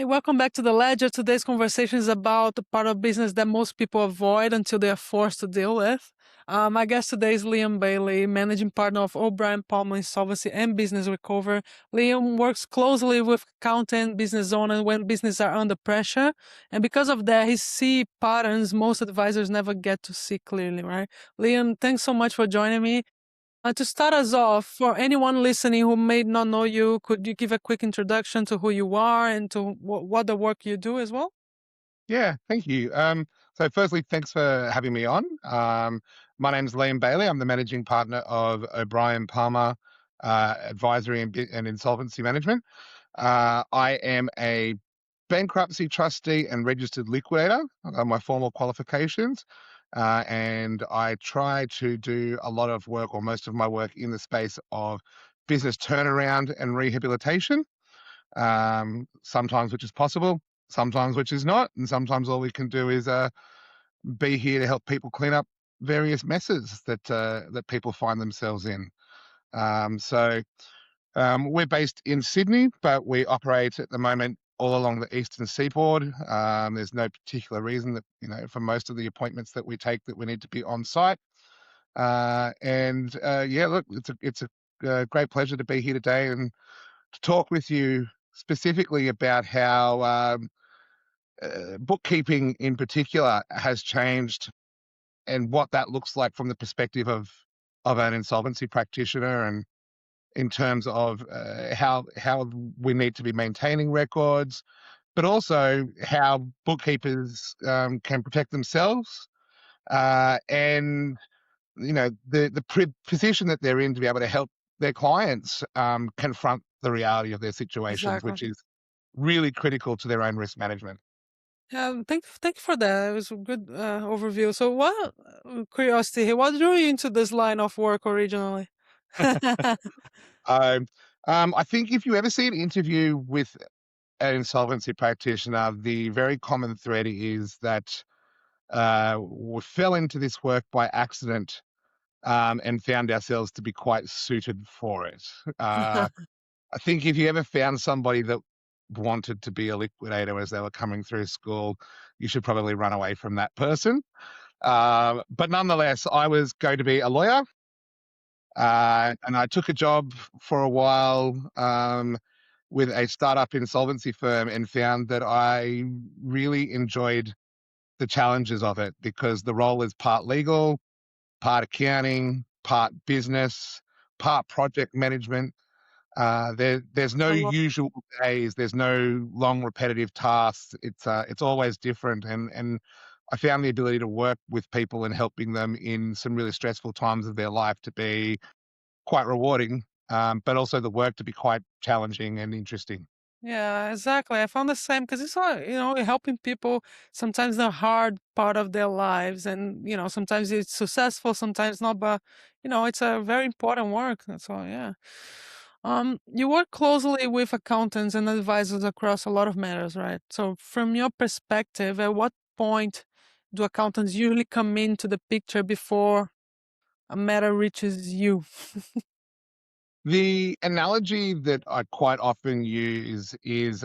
Hey, welcome back to the Ledger. Today's conversation is about the part of business that most people avoid until they are forced to deal with. My guest today is Liam Bailey, managing partner of O'Brien Palmer Insolvency and Business Recover. Liam works closely with accountant business owners when businesses are under pressure, and because of that, he sees patterns most advisors never get to see clearly. Right, Liam? Thanks so much for joining me. To start us off, for anyone listening who may not know you, could you give a quick introduction to who you are and to what the work you do as well? Yeah, thank you. So firstly, thanks for having me on. My name's Liam Bailey. I'm the managing partner of O'Brien Palmer Advisory and Insolvency Management. I am a bankruptcy trustee and registered liquidator, my formal qualifications. And I try to do a lot of work or most of my work in the space of business turnaround and rehabilitation, sometimes which is possible, sometimes which is not, and sometimes all we can do is be here to help people clean up various messes that people find themselves in. We're based in Sydney, but we operate at the moment all along the eastern seaboard. There's no particular reason that for most of the appointments that we take that we need to be on site. Yeah, look, it's a great pleasure to be here today and to talk with you specifically about how bookkeeping in particular has changed and what that looks like from the perspective of an insolvency practitioner, and in terms of how we need to be maintaining records, but also how bookkeepers can protect themselves, and the position that they're in to be able to help their clients confront the reality of their situations, Exactly. which is really critical to their own risk management. Yeah, thank you for that. It was a good overview. So, what curiosity here? What drew you into this line of work originally? Um, I think if you ever see an interview with an insolvency practitioner, the very common thread is that we fell into this work by accident, and found ourselves to be quite suited for it. I think if you ever found somebody that wanted to be a liquidator as they were coming through school, you should probably run away from that person. But nonetheless, I was going to be a lawyer, and I took a job for a while with a startup insolvency firm and found that I really enjoyed the challenges of it because the role is part legal, part accounting, part business, part project management. There's no I love. usual days. There's no long repetitive tasks. It's always different, and I found the ability to work with people and helping them in some really stressful times of their life to be quite rewarding, but also the work to be quite challenging and interesting. Yeah, exactly. I found the same because it's all, helping people sometimes the hard part of their lives. And, sometimes it's successful, sometimes not, but, it's a very important work. That's all. Yeah. You work closely with accountants and advisors across a lot of matters, right? So, from your perspective, at what point do accountants usually come into the picture before a matter reaches you? The analogy that I quite often use is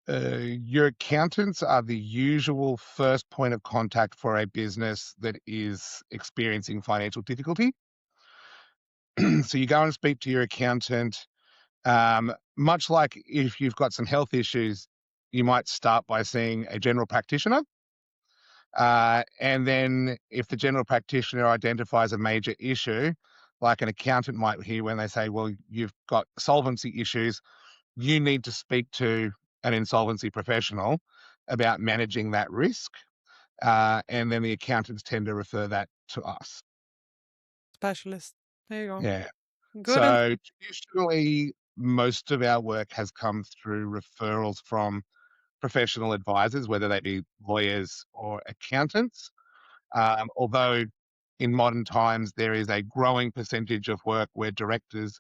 your accountants are the usual first point of contact for a business that is experiencing financial difficulty. So you go and speak to your accountant. Much like if you've got some health issues, you might start by seeing a general practitioner. And then if the general practitioner identifies a major issue, like an accountant might hear when they say, well, you've got solvency issues, you need to speak to an insolvency professional about managing that risk. And then the accountants tend to refer that to us. Specialist. There you go. Yeah. Good. So traditionally, most of our work has come through referrals from professional advisors, whether they be lawyers or accountants. Although in modern times, there is a growing percentage of work where directors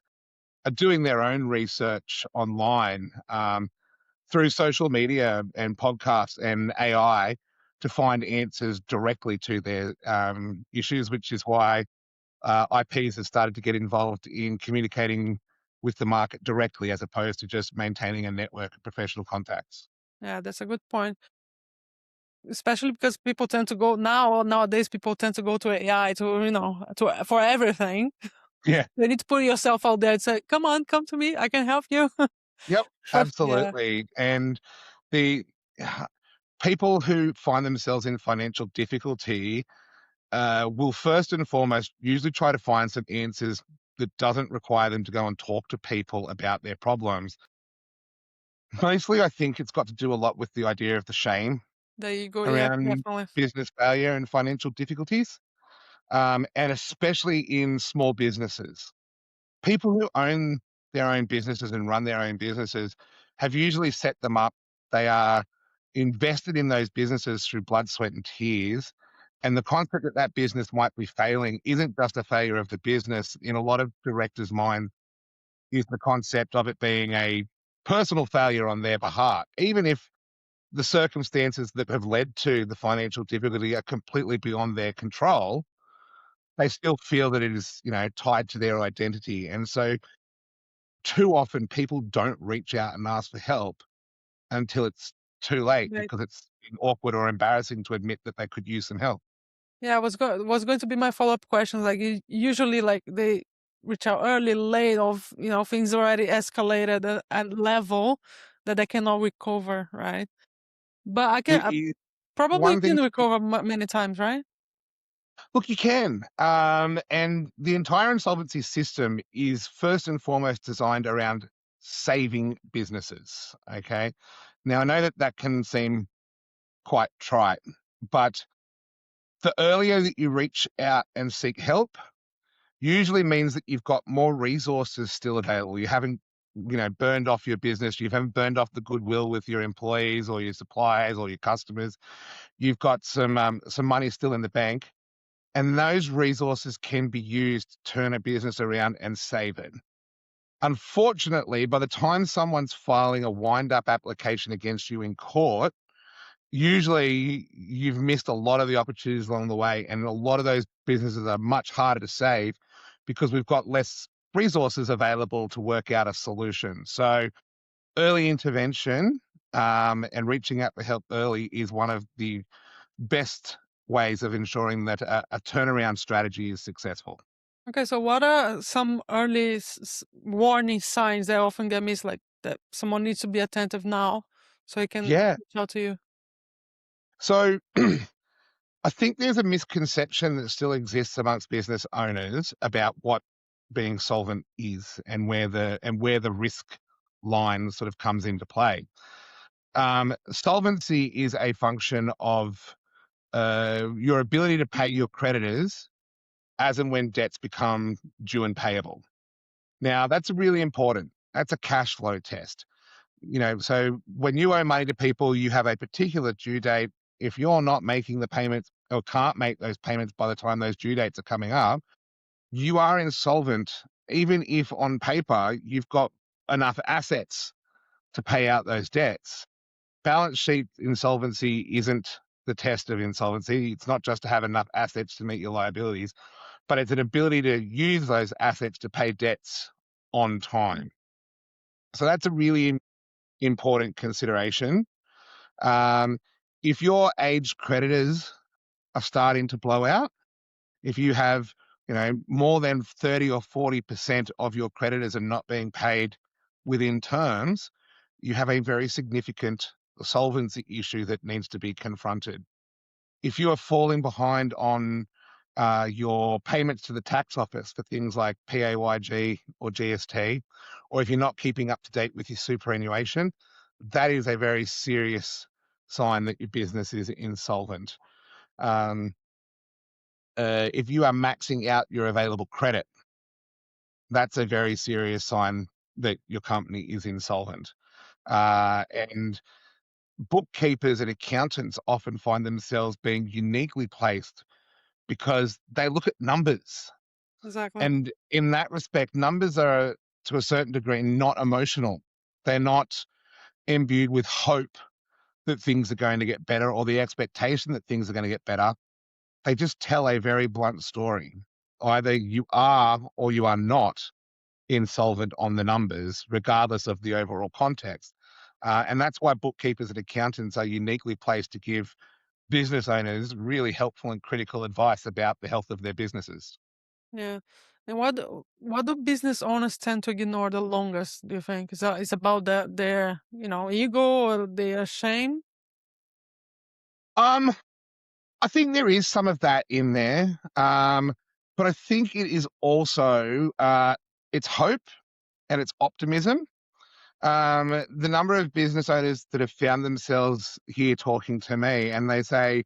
are doing their own research online, through social media and podcasts and AI to find answers directly to their issues, which is why IPs have started to get involved in communicating with the market directly as opposed to just maintaining a network of professional contacts. Yeah, that's a good point. Especially because people tend to go nowadays people tend to go to AI to, for everything. Yeah. They need to put yourself out there and say, "Come on, come to me. I can help you." Yep. But yeah, Absolutely. And the people who find themselves in financial difficulty will first and foremost usually try to find some answers that doesn't require them to go and talk to people about their problems. Mostly, I think it's got to do a lot with the idea of the shame there you go. Yeah, around definitely. business failure and financial difficulties, and especially in small businesses. People who own their own businesses and run their own businesses have usually set them up. They are invested in those businesses through blood, sweat, and tears. And the concept that that business might be failing isn't just a failure of the business. In a lot of directors' mind, is the concept of it being a personal failure on their behalf, even if the circumstances that have led to the financial difficulty are completely beyond their control. They still feel that it is, tied to their identity. And so too often people don't reach out and ask for help until it's too late Right. because it's awkward or embarrassing to admit that they could use some help. Yeah, was going to be my follow-up question. Like usually like they reach out early, late of, things already escalated at level that they cannot recover, right? But I can It is probably one thing can to do. recover many times, right? Look, you can. And the entire insolvency system is first and foremost designed around saving businesses. Okay. Now, I know that that can seem quite trite, but the earlier that you reach out and seek help, usually means that you've got more resources still available. You haven't, burned off your business. You haven't burned off the goodwill with your employees or your suppliers or your customers. You've got some money still in the bank, and those resources can be used to turn a business around and save it. Unfortunately, by the time someone's filing a wind-up application against you in court, usually you've missed a lot of the opportunities along the way, and a lot of those businesses are much harder to save because we've got less resources available to work out a solution. So early intervention, and reaching out for help early is one of the best ways of ensuring that a turnaround strategy is successful. Okay, so what are some early warning signs that often get missed, like that someone needs to be attentive now so he can Yeah. reach out to you? So I think there's a misconception that still exists amongst business owners about what being solvent is and where the risk line sort of comes into play. Solvency is a function of your ability to pay your creditors as and when debts become due and payable. Now, that's really important. That's a cash flow test. So when you owe money to people, you have a particular due date. If you're not making the payments or can't make those payments by the time those due dates are coming up, you are insolvent, even if on paper you've got enough assets to pay out those debts. Balance sheet insolvency isn't the test of insolvency. It's not just to have enough assets to meet your liabilities, but it's an ability to use those assets to pay debts on time. So that's a really important consideration. Um, if your aged creditors are starting to blow out, if you have, more than 30 or 40% of your creditors are not being paid within terms, you have a very significant solvency issue that needs to be confronted. If you are falling behind on your payments to the tax office for things like PAYG or GST, or if you're not keeping up to date with your superannuation, that is a very serious sign that your business is insolvent. Um, if you are maxing out your available credit, that's a very serious sign that your company is insolvent. And bookkeepers and accountants often find themselves being uniquely placed because they look at numbers. Exactly. And in that respect, numbers are, to a certain degree, not emotional. They're not imbued with hope that things are going to get better or the expectation that things are going to get better. They just tell a very blunt story. Either you are or you are not insolvent on the numbers, regardless of the overall context. And that's why bookkeepers and accountants are uniquely placed to give business owners really helpful and critical advice about the health of their businesses. Yeah. And what do business owners tend to ignore the longest, do you think? Is about their, ego or their shame? Um, I think there is some of that in there, but I think it is also it's hope and it's optimism. The number of business owners that have found themselves here talking to me, and they say,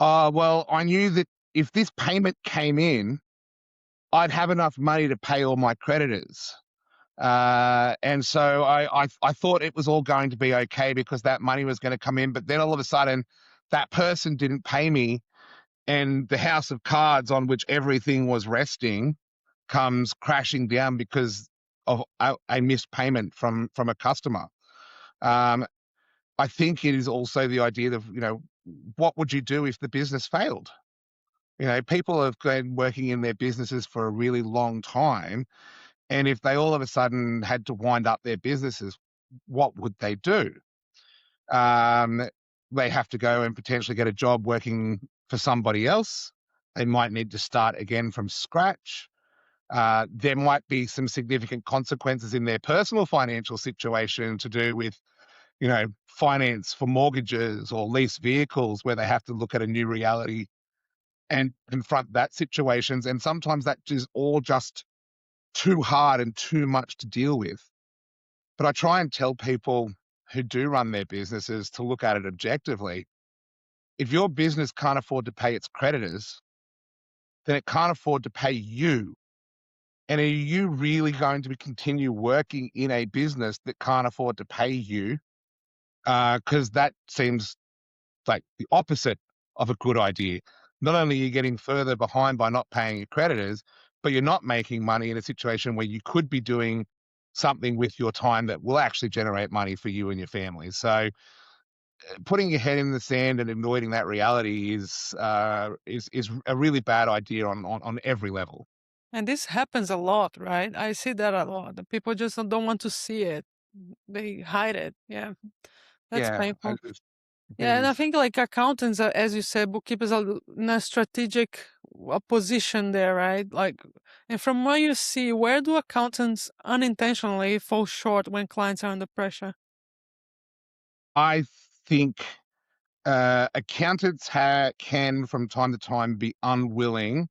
"Oh, well, I knew that if this payment came in, I'd have enough money to pay all my creditors." And so I thought it was all going to be okay because that money was going to come in, but then all of a sudden, that person didn't pay me, and the house of cards on which everything was resting comes crashing down because of a missed payment from a customer. Um, I think it is also the idea of, what would you do if the business failed? People have been working in their businesses for a really long time, and if they all of a sudden had to wind up their businesses, what would they do? Um, they have to go and potentially get a job working for somebody else. They might need to start again from scratch. There might be some significant consequences in their personal financial situation to do with, finance for mortgages or lease vehicles where they have to look at a new reality and confront that situations. And sometimes that is all just too hard and too much to deal with. But I try and tell people who do run their businesses to look at it objectively. If your business can't afford to pay its creditors, then it can't afford to pay you. And are you really going to continue working in a business that can't afford to pay you? Because that seems like the opposite of a good idea. Not only are you getting further behind by not paying your creditors, but you're not making money in a situation where you could be doing something with your time that will actually generate money for you and your family. So putting your head in the sand and avoiding that reality is a really bad idea on every level. And this happens a lot, right? I see that a lot. The people just don't want to see it. They hide it. Yeah. That's Yeah, painful. it Yeah, and I is. think like accountants, as you said, bookkeepers are in a strategic position there, right? Like, and from what you see, where do accountants unintentionally fall short when clients are under pressure? I think accountants can, from time to time, be unwilling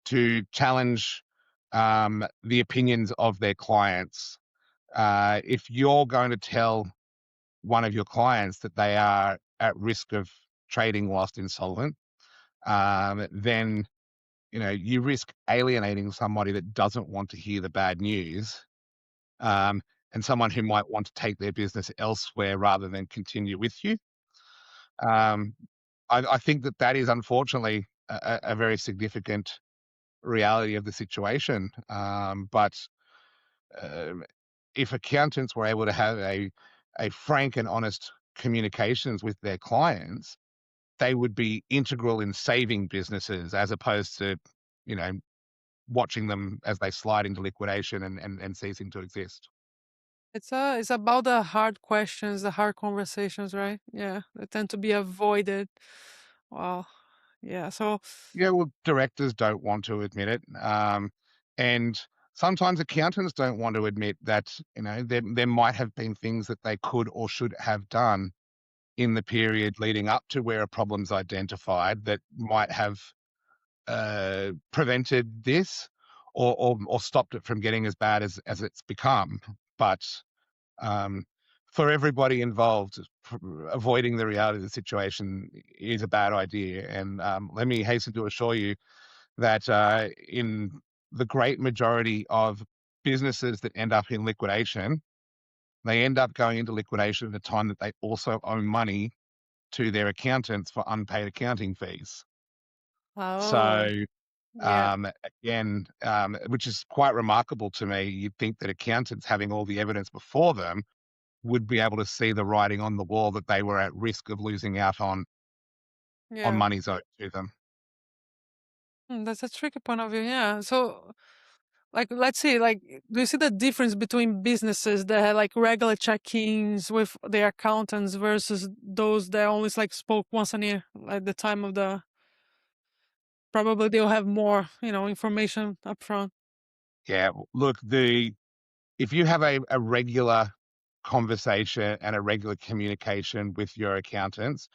to challenge the opinions of their clients. If you're going to tell one of your clients that they are at risk of trading whilst insolvent, then you risk alienating somebody that doesn't want to hear the bad news, um, and someone who might want to take their business elsewhere rather than continue with you. Um, I think that that is unfortunately a very significant reality of the situation. But um, if accountants were able to have a frank and honest communications with their clients, they would be integral in saving businesses as opposed to, you know, watching them as they slide into liquidation and ceasing to exist. It's about the hard questions, the hard conversations, right? Yeah, they tend to be avoided. Wow. Yeah. So Yeah, well, directors don't want to admit it, and sometimes accountants don't want to admit that there might have been things that they could or should have done in the period leading up to where a problem's identified that might have prevented this or stopped it from getting as bad as it's become. But um, for everybody involved, avoiding the reality of the situation is a bad idea. And let me hasten to assure you that in the great majority of businesses that end up in liquidation, they end up going into liquidation at a time that they also owe money to their accountants for unpaid accounting fees. oh, So yeah. again, which is quite remarkable to me. You'd think that accountants having all the evidence before them would be able to see the writing on the wall that they were at risk of losing out on Yeah. monies owed to them. That's a tricky point of view. Yeah. So like, let's see, like, do you see the difference between businesses that had like regular check-ins with their accountants versus those that only like spoke once a year at the time of the, probably they'll have more, information up front. Yeah, look, if you have a regular conversation and a regular communication with your accountants,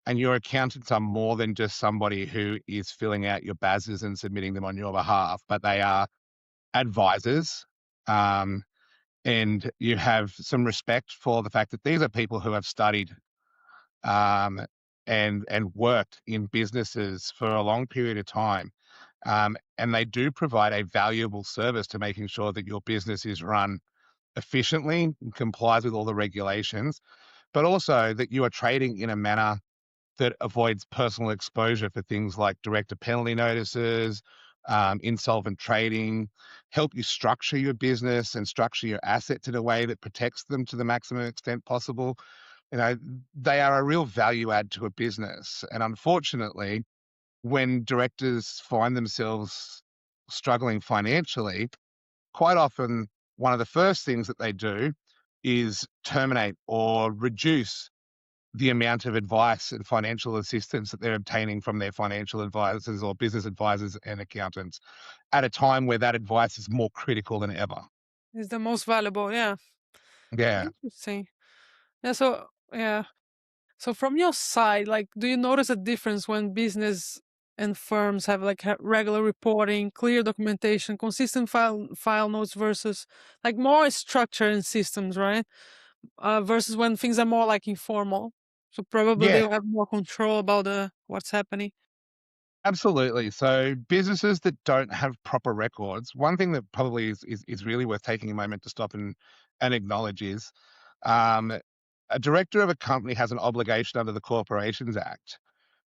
and your accountants are more than just somebody who is filling out your BASs and submitting them on your behalf, but they are advisors, um, and you have some respect for the fact that these are people who have studied, um, and worked in businesses for a long period of time. And they do provide a valuable service to making sure that your business is run efficiently and complies with all the regulations, but also that you are trading in a manner that avoids personal exposure for things like director penalty notices, insolvent trading, help you structure your business and structure your assets in a way that protects them to the maximum extent possible. You know, they are a real value add to a business. And unfortunately, when directors find themselves struggling financially, quite often one of the first things that they do is terminate or reduce the amount of advice and financial assistance that they're obtaining from their financial advisors or business advisors and accountants at a time where that advice is more critical than ever. Is the most valuable, yeah. Yeah. Interesting. Yeah, so yeah. So from your side, like, do you notice a difference when business and firms have like regular reporting, clear documentation, consistent file notes versus like more structure and systems, right? Versus when things are more like informal. So probably Yeah, they'll have more control about what's happening. absolutely. So businesses that don't have proper records, one thing that probably is really worth taking a moment to stop and acknowledge is, um, a director of a company has an obligation under the Corporations Act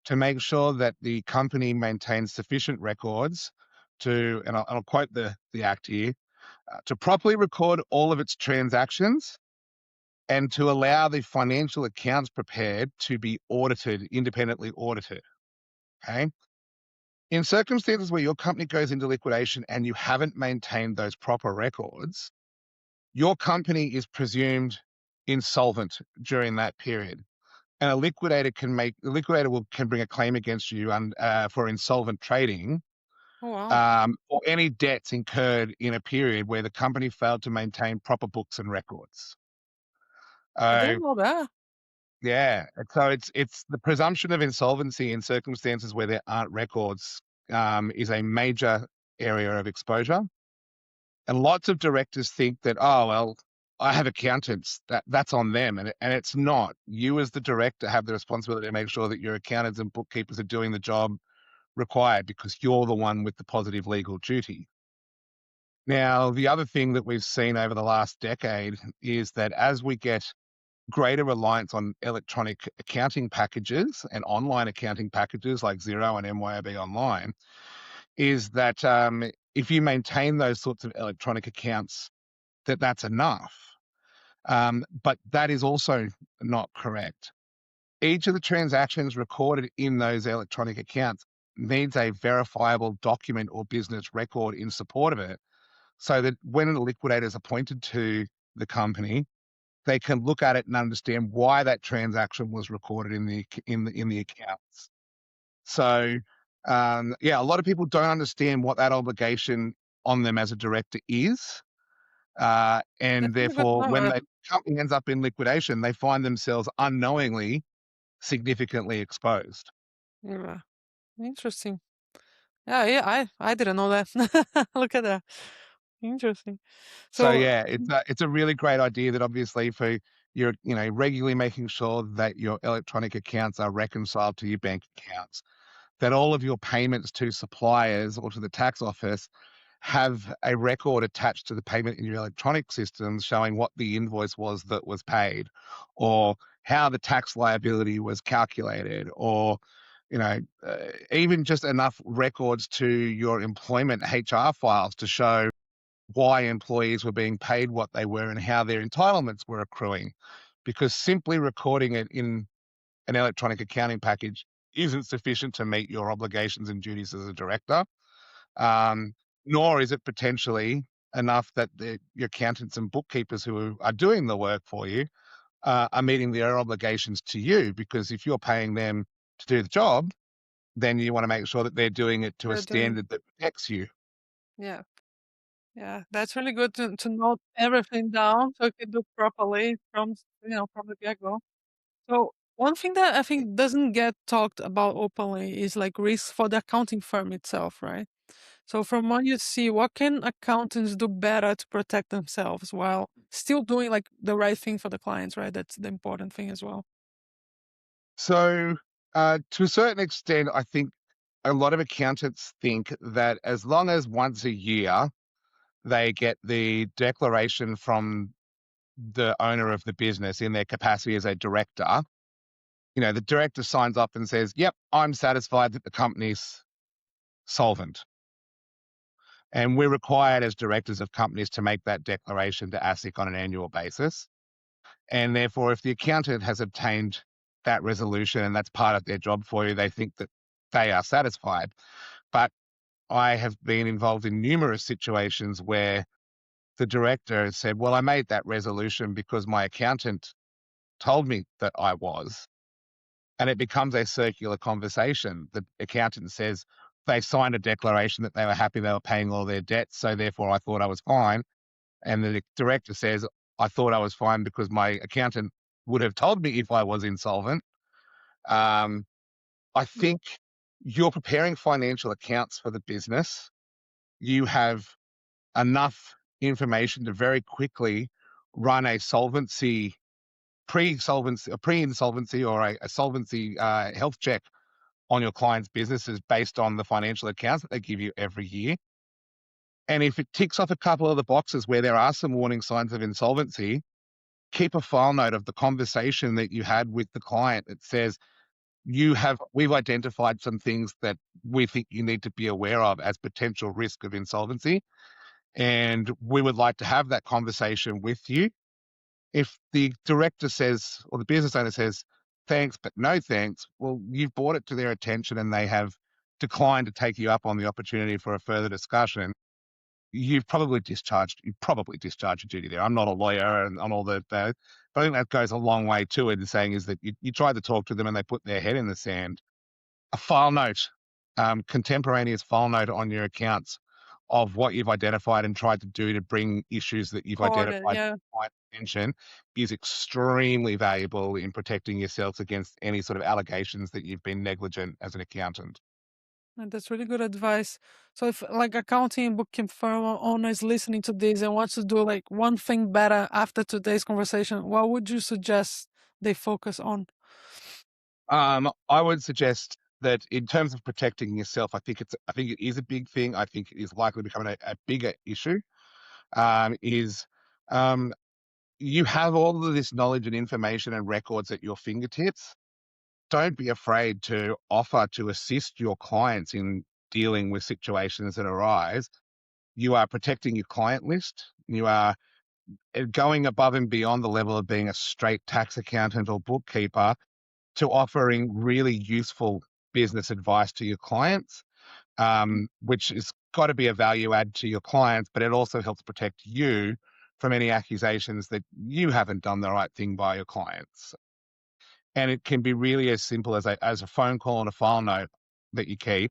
to make sure that the company maintains sufficient records to, and I'll quote the act here, to properly record all of its transactions and to allow the financial accounts prepared to be audited, independently audited. Okay. In circumstances where your company goes into liquidation and you haven't maintained those proper records, your company is presumed insolvent during that period. And a liquidator can bring a claim against you for insolvent trading, Oh wow. or any debts incurred in a period where the company failed to maintain proper books and records. I Uh, didn't know that. yeah, and so it's the presumption of insolvency in circumstances where there aren't records, is a major area of exposure. And lots of directors think that, oh well, I have accountants, that's on them, and it's not. You as the director have the responsibility to make sure that your accountants and bookkeepers are doing the job required because you're the one with the positive legal duty. Now, the other thing that we've seen over the last decade is that as we get greater reliance on electronic accounting packages and online accounting packages like Xero and MYOB Online, is that, if you maintain those sorts of electronic accounts, that's enough. But that is also not correct. Each of the transactions recorded in those electronic accounts needs a verifiable document or business record in support of it, so that when a liquidator is appointed to the company, they can look at it and understand why that transaction was recorded in the accounts. So, yeah, a lot of people don't understand what that obligation on them as a director is, and That's really good to therefore, know. when the company ends up in liquidation, they find themselves unknowingly significantly exposed. Yeah. Interesting. Yeah, yeah, I didn't know that. Look at that. Interesting. So So yeah, it's a really great idea that obviously for you're, regularly making sure that your electronic accounts are reconciled to your bank accounts, that all of your payments to suppliers or to the tax office have a record attached to the payment in your electronic systems showing what the invoice was that was paid, or how the tax liability was calculated, or even just enough records to your employment HR files to show why employees were being paid what they were and how their entitlements were accruing. Because simply recording it in an electronic accounting package isn't sufficient to meet your obligations and duties as a director. Um, nor is it potentially enough that your accountants and bookkeepers who are doing the work for you are meeting their obligations to you. Because if you're paying them to do the job, then you want to make sure that they're doing it to a They're doing, standard that protects you. yeah. Yeah, that's really good to note everything down so you can do properly from the get-go. So one thing that I think doesn't get talked about openly is like risks for the accounting firm itself, right? So from what you see, what can accountants do better to protect themselves while still doing like the right thing for the clients, right? That's the important thing as well. So, to a certain extent, I think a lot of accountants think that as long as once a year they get the declaration from the owner of the business in their capacity as a director, the director signs up and says, "Yep, I'm satisfied that the company's solvent." And we're required as directors of companies to make that declaration to ASIC on an annual basis. And therefore, if the accountant has obtained that resolution and that's part of their job for you, they think that they are satisfied. But I have been involved in numerous situations where the director has said, "Well, I made that resolution because my accountant told me that I was." And it becomes a circular conversation. The accountant says they signed a declaration that they were happy they were paying all their debts, so therefore I thought I was fine. And the director says, "I thought I was fine because my accountant would have told me if I was insolvent." Um, I think you're preparing financial accounts for the business. You have enough information to very quickly run a solvency, pre-solvency, a pre-insolvency, or a solvency health check on your client's businesses based on the financial accounts that they give you every year. And if it ticks off a couple of the boxes where there are some warning signs of insolvency, keep a file note of the conversation that you had with the client that says, we've identified some things that we think you need to be aware of as potential risk of insolvency. And we would like to have that conversation with you. If the director says, or the business owner says, "Thanks, but no thanks," well, you've brought it to their attention and they have declined to take you up on the opportunity for a further discussion. You've probably discharged your duty there. I'm not a lawyer and on all but I think that goes a long way to it in saying is that you try to talk to them and they put their head in the sand. A file note, contemporaneous file note on your accounts of what you've identified and tried to do to bring issues that you've Recorded, identified to yeah. client attention is extremely valuable in protecting yourselves against any sort of allegations that you've been negligent as an accountant. And that's really good advice. So if like accounting and bookkeeping firm owner is listening to this and wants to do like one thing better after today's conversation, what would you suggest they focus on? I would suggest that in terms of protecting yourself, I think it is a big thing. I think it is likely becoming a bigger issue. Is um, you have all of this knowledge and information and records at your fingertips. Don't be afraid to offer to assist your clients in dealing with situations that arise. You are protecting your client list. You are going above and beyond the level of being a straight tax accountant or bookkeeper to offering really useful business advice to your clients, which has got to be a value add to your clients, but it also helps protect you from any accusations that you haven't done the right thing by your clients. And it can be really as simple as a phone call and a file note that you keep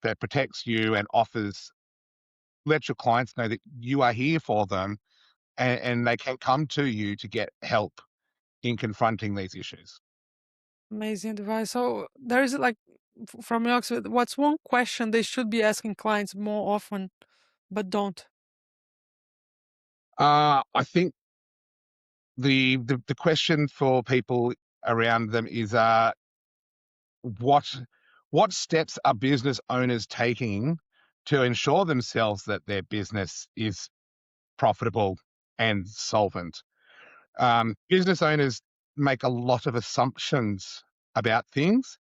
that protects you and lets your clients know that you are here for them and they can come to you to get help in confronting these issues. Amazing advice. So there is like from your experience, what's one question they should be asking clients more often, but don't? I think the question for people around them is what what steps are business owners taking to ensure themselves that their business is profitable and solvent. Business owners make a lot of assumptions about things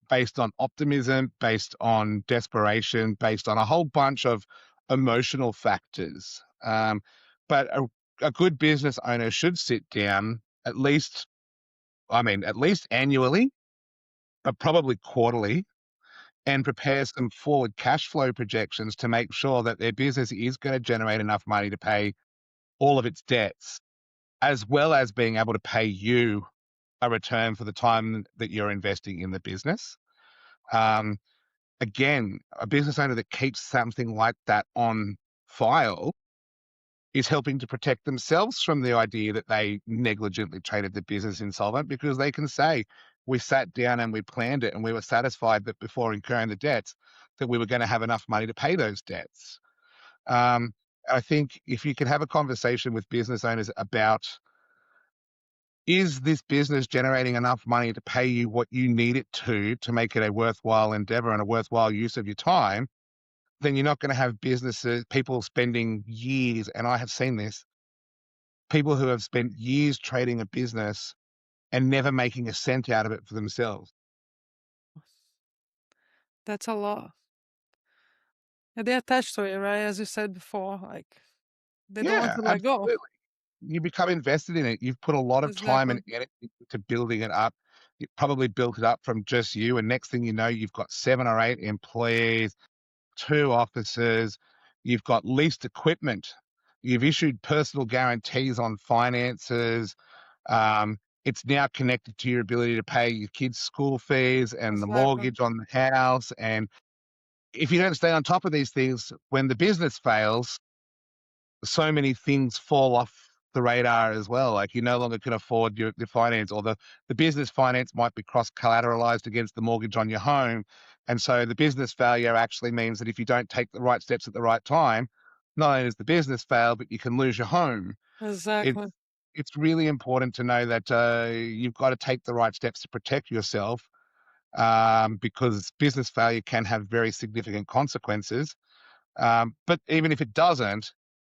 based on optimism, based on desperation, based on a whole bunch of emotional factors. But a good business owner should sit down at least annually, but probably quarterly, and prepare some forward cash flow projections to make sure that their business is going to generate enough money to pay all of its debts, as well as being able to pay you a return for the time that you're investing in the business. Um, Again, a business owner that keeps something like that on file is helping to protect themselves from the idea that they negligently traded the business insolvent, because they can say, we sat down and we planned it and we were satisfied that before incurring the debts that we were going to have enough money to pay those debts. Um, I think if you can have a conversation with business owners about, is this business generating enough money to pay you what you need it to make it a worthwhile endeavor and a worthwhile use of your time, then you're not going to have businesses, people spending years, and I have seen this, people who have spent years trading a business and never making a cent out of it for themselves. That's a lot. And they're attached to it, right? As you said before, like they don't want Yeah, to let go. absolutely. You become invested in it. You've put a lot of time Exactly. and energy into building it up. You probably built it up from just you, and next thing you know, you've got 7 or 8 employees, 2 offices, you've got leased equipment, you've issued personal guarantees on finances. It's now connected to your ability to pay your kids' school fees and the Exactly. mortgage on the house. And if you don't stay on top of these things, when the business fails, so many things fall off the radar as well. Like you no longer can afford your finance, or the business finance might be cross collateralized against the mortgage on your home. And so the business failure actually means that if you don't take the right steps at the right time, not only does the business fail, but you can lose your home. It's Exactly. it's really important to know that you've got to take the right steps to protect yourself, because business failure can have very significant consequences. But even if it doesn't,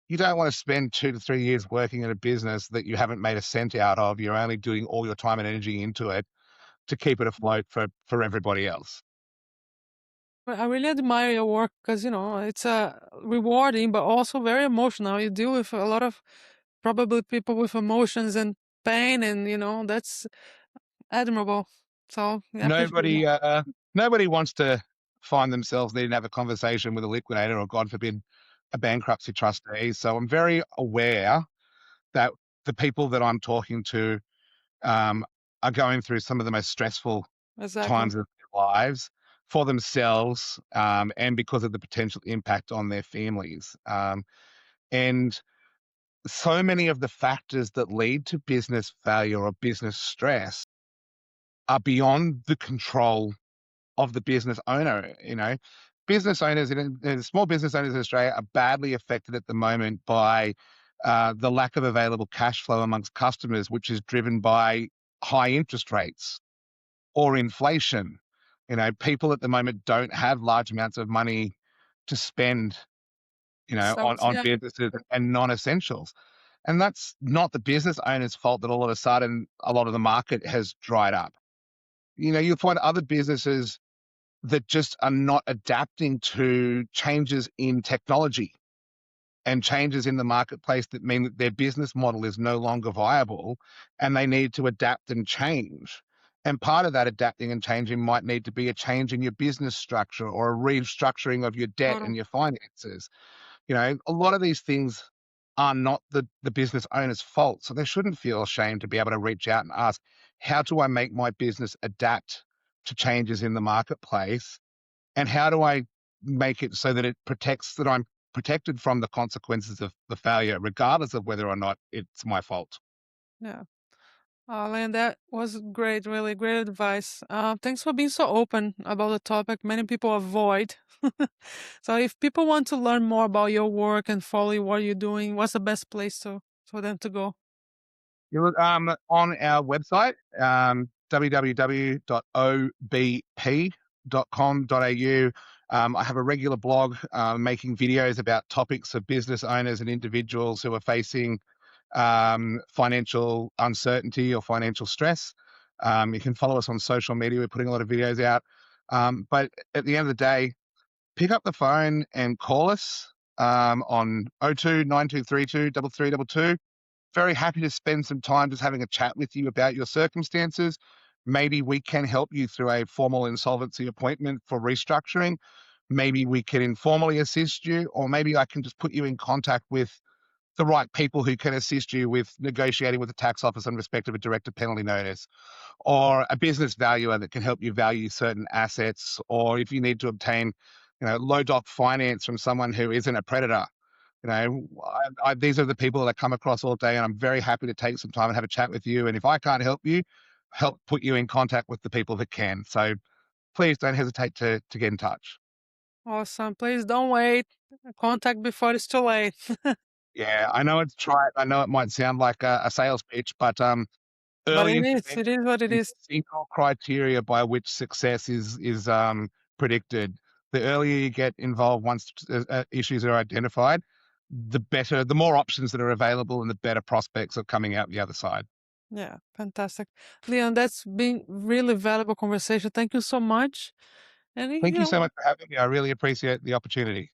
you don't want to spend 2 to 3 years working in a business that you haven't made a cent out of. You're only doing all your time and energy into it to keep it afloat for everybody else. Well, I really admire your work because it's rewarding, but also very emotional. You deal with a lot of probably people with emotions and pain, and that's admirable. So yeah, I appreciate that. Nobody wants to find themselves needing to have a conversation with a liquidator or, God forbid, a bankruptcy trustee. So I'm very aware that the people that I'm talking to um, are going through some of the most stressful Exactly. times of their lives for themselves, and because of the potential impact on their families. And so many of the factors that lead to business failure or business stress are beyond the control of the business owner. Business owners small business owners in Australia are badly affected at the moment by the lack of available cash flow amongst customers, which is driven by high interest rates or inflation. People at the moment don't have large amounts of money to spend, So on yeah, businesses and non-essentials. And that's not the business owner's fault that all of a sudden a lot of the market has dried up. You'll find other businesses that just are not adapting to changes in technology and changes in the marketplace that mean that their business model is no longer viable and they need to adapt and change. And part of that adapting and changing might need to be a change in your business structure or a restructuring of your debt total. and your finances. A lot of these things are not the business owner's fault. So they shouldn't feel ashamed to be able to reach out and ask, how do I make my business adapt to changes in the marketplace? And how do I make it so that I'm protected from the consequences of the failure, regardless of whether or not it's my fault? Yeah. Len, that was great, really great advice. Thanks for being so open about the topic. Many people avoid. So, if people want to learn more about your work and follow what you're doing, what's the best place for them to go? You look on our website, www.obp.com.au. I have a regular blog making videos about topics of business owners and individuals who are facing financial uncertainty or financial stress. You can follow us on social media. We're putting a lot of videos out. But at the end of the day, pick up the phone and call us on 02 9232 3322. Very happy to spend some time just having a chat with you about your circumstances. Maybe we can help you through a formal insolvency appointment for restructuring. Maybe we can informally assist you, or maybe I can just put you in contact with the right people who can assist you with negotiating with the tax office in respect of a director penalty notice, or a business valuer that can help you value certain assets, or if you need to obtain, low doc finance from someone who isn't a predator. These are the people that I come across all day, and I'm very happy to take some time and have a chat with you. And if I can't help you, help put you in contact with the people that can. So please don't hesitate to get in touch. Awesome. Please don't wait. Contact before it's too late. Yeah, I know it's trite. I know it might sound like a sales pitch, but But early it is. It intervention is what it is is. the single criteria by which success is predicted. The earlier you get involved once issues are identified, the more options that are available and the better prospects of coming out the other side. Yeah, fantastic. Leon, that's been really valuable conversation. Thank you so much. And Thank you so much for having me. I really appreciate the opportunity.